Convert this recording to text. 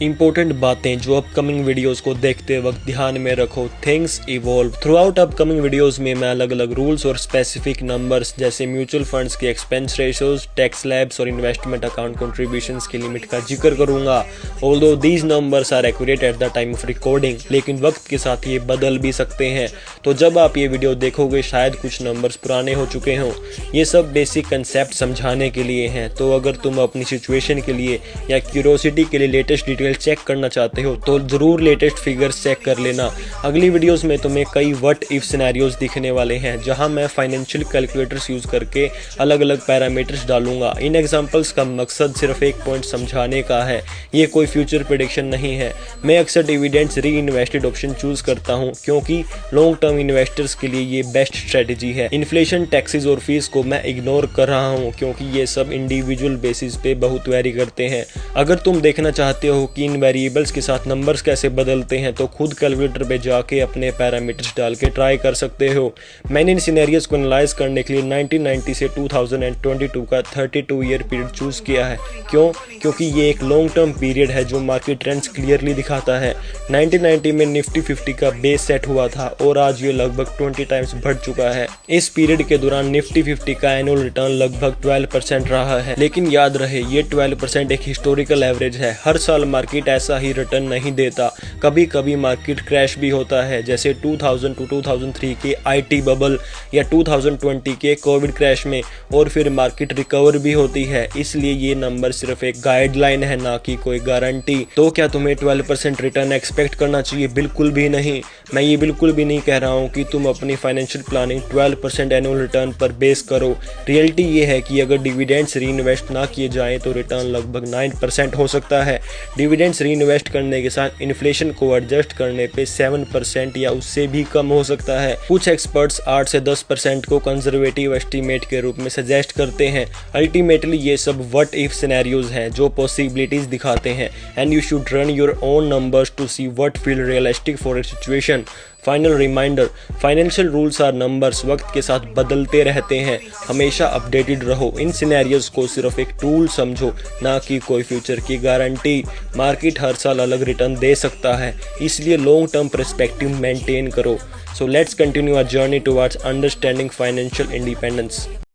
Important बातें जो upcoming videos को देखते वक्त ध्यान में रखो। Things evolve throughout. Upcoming videos में मैं अलग अलग रूल्स और स्पेसिफिक नंबर्स जैसे म्यूचुअल फंड्स के एक्सपेंस रेशियोज, टैक्स स्लैब्स और इन्वेस्टमेंट अकाउंट कंट्रीब्यूशंस की लिमिट का जिक्र करूंगा। Although these numbers are accurate at the time of recording, लेकिन वक्त के साथ ये बदल भी सकते हैं। तो जब आप ये वीडियो देखोगे शायद कुछ नंबर्स पुराने हो चुके हों। ये सब बेसिक कंसेप्ट समझाने के लिए हैं। तो अगर तुम अपनी सिचुएशन के लिए या क्यूरियोसिटी के लिए लेटेस्ट डिटेल चेक करना चाहते हो तो जरूर लेटेस्ट फिगर्स चेक कर लेना। अगली वीडियोस में तुम्हें कई व्हाट इफ सिनेरियोज दिखने वाले हैं जहां मैं फाइनेंशियल कैलकुलेटर्स यूज करके अलग अलग पैरामीटर्स डालूंगा। इन एग्जांपल्स का मकसद सिर्फ एक पॉइंट समझाने का है, ये कोई फ्यूचर प्रेडिक्शन नहीं है। मैं अक्सर डिविडेंड्स री इन्वेस्टेड ऑप्शन चूज करता हूं क्योंकि लॉन्ग टर्म इन्वेस्टर्स के लिए ये बेस्ट स्ट्रेटेजी है। इन्फ्लेशन, टैक्सेस और फीस को मैं इग्नोर कर रहा हूं क्योंकि ये सब इंडिविजुअल बेसिस पे बहुत वेरी करते हैं। अगर तुम देखना चाहते हो कि इन वेरिएबल्स के साथ नंबर्स कैसे बदलते हैं तो खुद कैलकुलेटर पे जाके अपने पैरामीटर्स डाल के ट्राई कर सकते हो। मैंने इन सिनेरियोज को एनालाइज करने के लिए 1990 से 2022 का 32 ईयर पीरियड चूज किया है। क्यों? क्योंकि ये एक लॉन्ग टर्म पीरियड है जो मार्केट ट्रेंड्स क्लियरली दिखाता है। 1990 में निफ्टी 50 का बेस सेट हुआ था और आज ये लगभग 20 टाइम्स बढ़ चुका है। इस पीरियड के दौरान निफ्टी 50 का एनुअल रिटर्न लगभग 12% रहा है। लेकिन याद रहे ये 12% एक हिस्टोरिकल एवरेज है। हर साल मार्केट ऐसा ही रिटर्न नहीं देता। कभी कभी मार्केट क्रैश भी होता है, जैसे 2000 टू 2003 के आईटी बबल या 2020 के कोविड क्रैश में, और फिर मार्केट रिकवर भी होती है। इसलिए ये नंबर सिर्फ एक गाइडलाइन है, ना कि कोई गारंटी। तो क्या तुम्हें 12% रिटर्न एक्सपेक्ट करना चाहिए? बिल्कुल भी नहीं। मैं ये बिल्कुल भी नहीं कह रहा हूँ कि तुम अपनी फाइनेंशियल प्लानिंग 12% एनुअल रिटर्न पर बेस करो। रियलिटी ये है कि अगर डिविडेंड्स री इन्वेस्ट ना किए जाएं तो रिटर्न लगभग 9% हो सकता है। डिविडेंड्स री इन्वेस्ट करने के साथ इन्फ्लेशन को एडजस्ट करने पे 7% या उससे भी कम हो सकता है। कुछ एक्सपर्ट्स 8 से 10% को कंजर्वेटिव एस्टीमेट के रूप में सजेस्ट करते हैं। अल्टीमेटली ये सब व्हाट इफ सिनेरियोज हैं जो पॉसिबिलिटीज दिखाते हैं, and you should run your own numbers to see what feel realistic for a situation. Final reminder, financial rules are numbers, वक्त के साथ बदलते रहते हैं। हमेशा अपडेटेड रहो। इन सिनेरियोज को सिर्फ एक टूल समझो, ना कि कोई फ्यूचर की गारंटी। मार्केट हर साल अलग रिटर्न दे सकता है, इसलिए लॉन्ग टर्म पर्सपेक्टिव मेंटेन करो। So let's continue our journey towards understanding financial independence.